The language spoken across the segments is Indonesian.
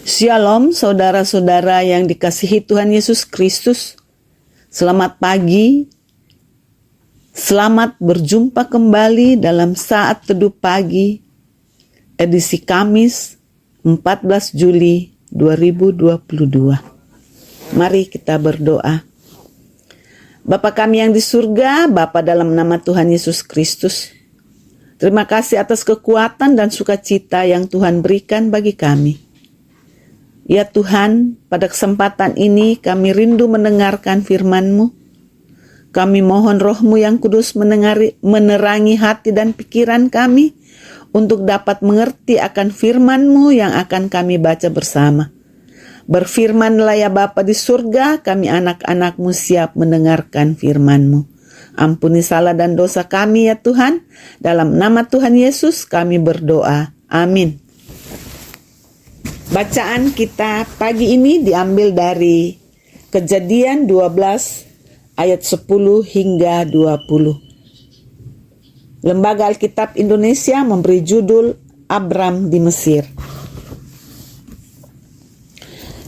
Shalom saudara-saudara yang dikasihi Tuhan Yesus Kristus. Selamat pagi. Selamat berjumpa kembali dalam saat teduh pagi edisi Kamis 14 Juli 2022. Mari kita berdoa. Bapa kami yang di surga, Bapa dalam nama Tuhan Yesus Kristus, terima kasih atas kekuatan dan sukacita yang Tuhan berikan bagi kami. Ya Tuhan, pada kesempatan ini kami rindu mendengarkan firman-Mu. Kami mohon Roh-Mu yang kudus menerangi hati dan pikiran kami untuk dapat mengerti akan firman-Mu yang akan kami baca bersama. Berfirmanlah ya Bapa di surga, kami anak-anak-Mu siap mendengarkan firman-Mu. Ampuni salah dan dosa kami ya Tuhan. Dalam nama Tuhan Yesus kami berdoa. Amin. Bacaan kita pagi ini diambil dari Kejadian 12 ayat 10 hingga 20. Lembaga Alkitab Indonesia memberi judul Abram di Mesir.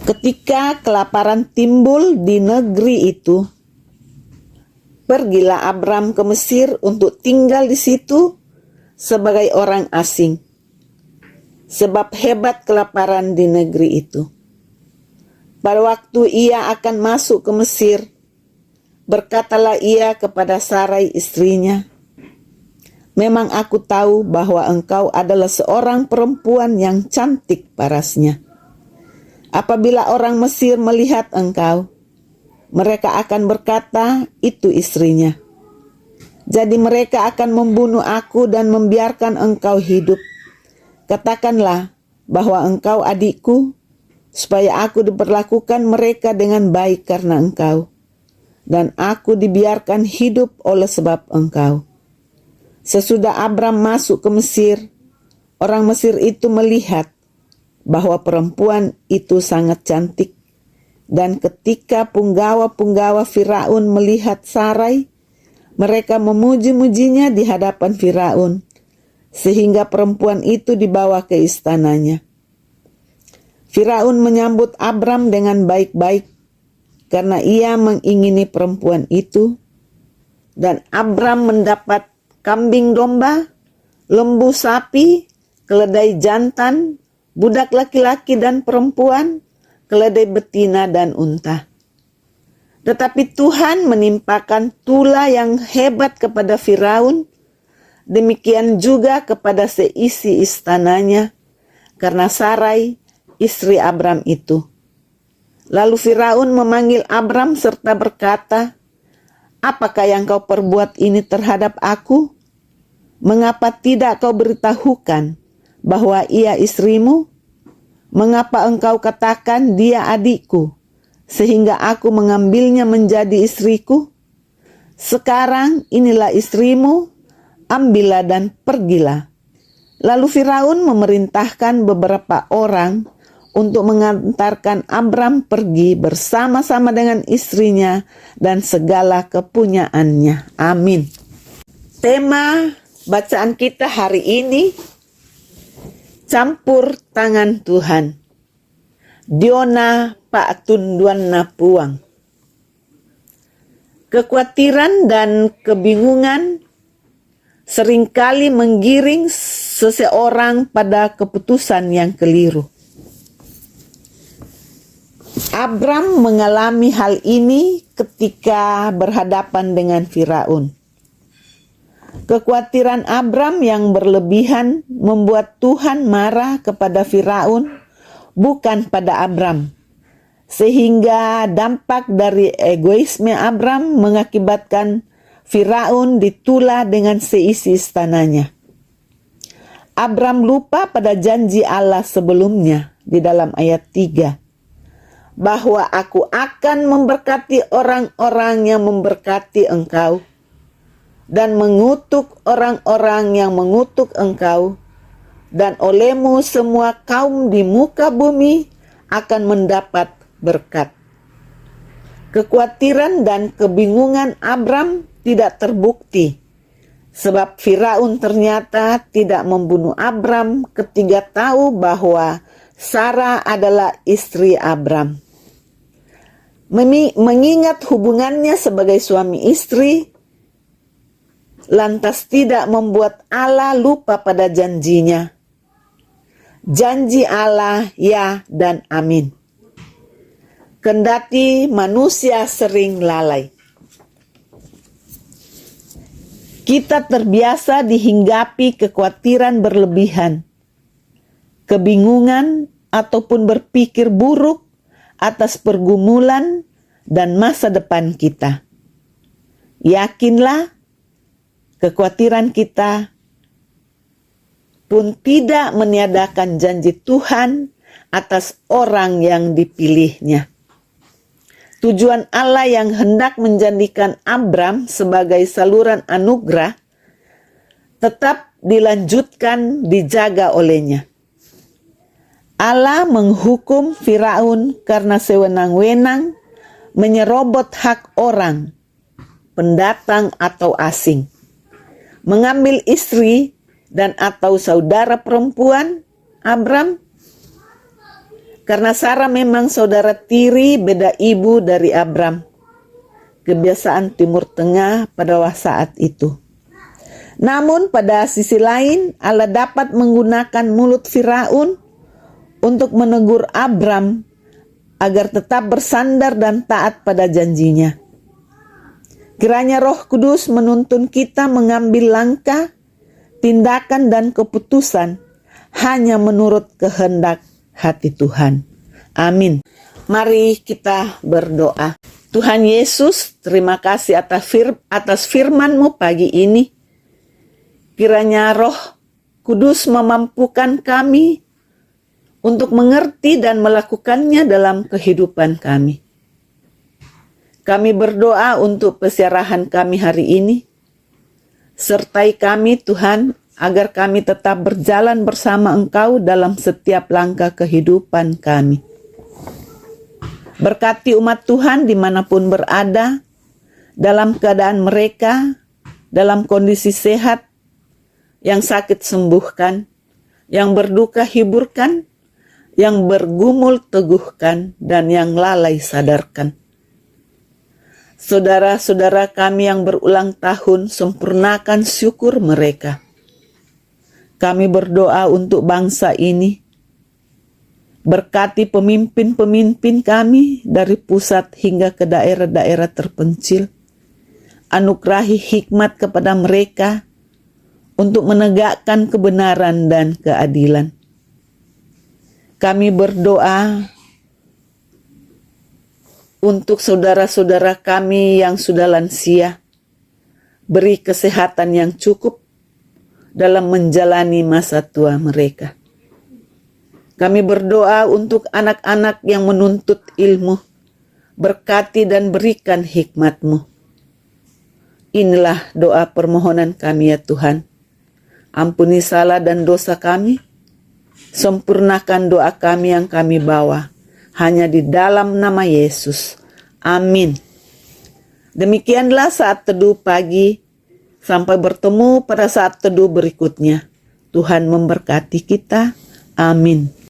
Ketika kelaparan timbul di negeri itu, pergilah Abram ke Mesir untuk tinggal di situ sebagai orang asing. Sebab hebat kelaparan di negeri itu. Pada waktu ia akan masuk ke Mesir, berkatalah ia kepada Sarai istrinya, "Memang aku tahu bahwa engkau adalah seorang perempuan yang cantik parasnya. Apabila orang Mesir melihat engkau, mereka akan berkata, itu istrinya. Jadi mereka akan membunuh aku dan membiarkan engkau hidup. Katakanlah bahwa engkau adikku, supaya aku diperlakukan mereka dengan baik karena engkau, dan aku dibiarkan hidup oleh sebab engkau." Sesudah Abram masuk ke Mesir, orang Mesir itu melihat bahwa perempuan itu sangat cantik, dan ketika punggawa-punggawa Firaun melihat Sarai, mereka memuji-mujinya di hadapan Firaun, sehingga perempuan itu dibawa ke istananya. Firaun menyambut Abram dengan baik-baik karena ia mengingini perempuan itu, dan Abram mendapat kambing domba, lembu sapi, keledai jantan, budak laki-laki dan perempuan, keledai betina dan unta. Tetapi Tuhan menimpakan tula yang hebat kepada Firaun, demikian juga kepada seisi istananya, karena Sarai, istri Abram itu. Lalu Firaun memanggil Abram serta berkata, "Apakah yang kau perbuat ini terhadap aku? Mengapa tidak kau beritahukan bahwa ia istrimu? Mengapa engkau katakan dia adikku, sehingga aku mengambilnya menjadi istriku? Sekarang inilah istrimu, ambillah dan pergilah." Lalu Firaun memerintahkan beberapa orang untuk mengantarkan Abram pergi bersama-sama dengan istrinya dan segala kepunyaannya. Amin. Tema bacaan kita hari ini, campur tangan Tuhan. Diona Paatunduanna Puang. Kekhawatiran dan kebingungan seringkali menggiring seseorang pada keputusan yang keliru. Abram mengalami hal ini ketika berhadapan dengan Firaun. Kekhawatiran Abram yang berlebihan membuat Tuhan marah kepada Firaun, bukan pada Abram. Sehingga dampak dari egoisme Abram mengakibatkan Firaun ditula dengan seisi istananya. Abram lupa pada janji Allah sebelumnya di dalam ayat 3. Bahwa aku akan memberkati orang-orang yang memberkati engkau, dan mengutuk orang-orang yang mengutuk engkau, dan olehmu semua kaum di muka bumi akan mendapat berkat. Kekhawatiran dan kebingungan Abram tidak terbukti, sebab Firaun ternyata tidak membunuh Abram ketika tahu bahwa Sara adalah istri Abram. Mengingat hubungannya sebagai suami istri, lantas tidak membuat Allah lupa pada janjinya. Janji Allah ya dan amin. Kendati manusia sering lalai. Kita terbiasa dihinggapi kekhawatiran berlebihan, kebingungan ataupun berpikir buruk atas pergumulan dan masa depan kita. Yakinlah, kekhawatiran kita pun tidak meniadakan janji Tuhan atas orang yang dipilihnya. Tujuan Allah yang hendak menjadikan Abram sebagai saluran anugerah tetap dilanjutkan dijaga olehnya. Allah menghukum Firaun karena sewenang-wenang menyerobot hak orang, pendatang atau asing, mengambil istri dan atau saudara perempuan Abram. Karena Sara memang saudara tiri beda ibu dari Abram. Kebiasaan Timur Tengah pada saat itu. Namun pada sisi lain Allah dapat menggunakan mulut Firaun untuk menegur Abram agar tetap bersandar dan taat pada janjinya. Kiranya Roh Kudus menuntun kita mengambil langkah, tindakan dan keputusan hanya menurut kehendak hati Tuhan. Amin. Mari kita berdoa. Tuhan Yesus, terima kasih atas firman-Mu pagi ini. Kiranya Roh Kudus memampukan kami untuk mengerti dan melakukannya dalam kehidupan kami. Kami berdoa untuk pesiarahan kami hari ini. Sertai kami Tuhan, agar kami tetap berjalan bersama Engkau dalam setiap langkah kehidupan kami. Berkati umat Tuhan dimanapun berada, dalam keadaan mereka, dalam kondisi sehat, yang sakit sembuhkan, yang berduka hiburkan, yang bergumul teguhkan, dan yang lalai sadarkan. Saudara-saudara kami yang berulang tahun, sempurnakan syukur mereka. Kami berdoa untuk bangsa ini. Berkati pemimpin-pemimpin kami dari pusat hingga ke daerah-daerah terpencil. Anugerahi hikmat kepada mereka untuk menegakkan kebenaran dan keadilan. Kami berdoa untuk saudara-saudara kami yang sudah lansia. Beri kesehatan yang cukup dalam menjalani masa tua mereka. Kami berdoa untuk anak-anak yang menuntut ilmu, berkati dan berikan hikmat-Mu. Inilah doa permohonan kami ya Tuhan. Ampuni salah dan dosa kami, sempurnakan doa kami yang kami bawa, hanya di dalam nama Yesus. Amin. Demikianlah saat teduh pagi. Sampai bertemu pada saat teduh berikutnya. Tuhan memberkati kita. Amin.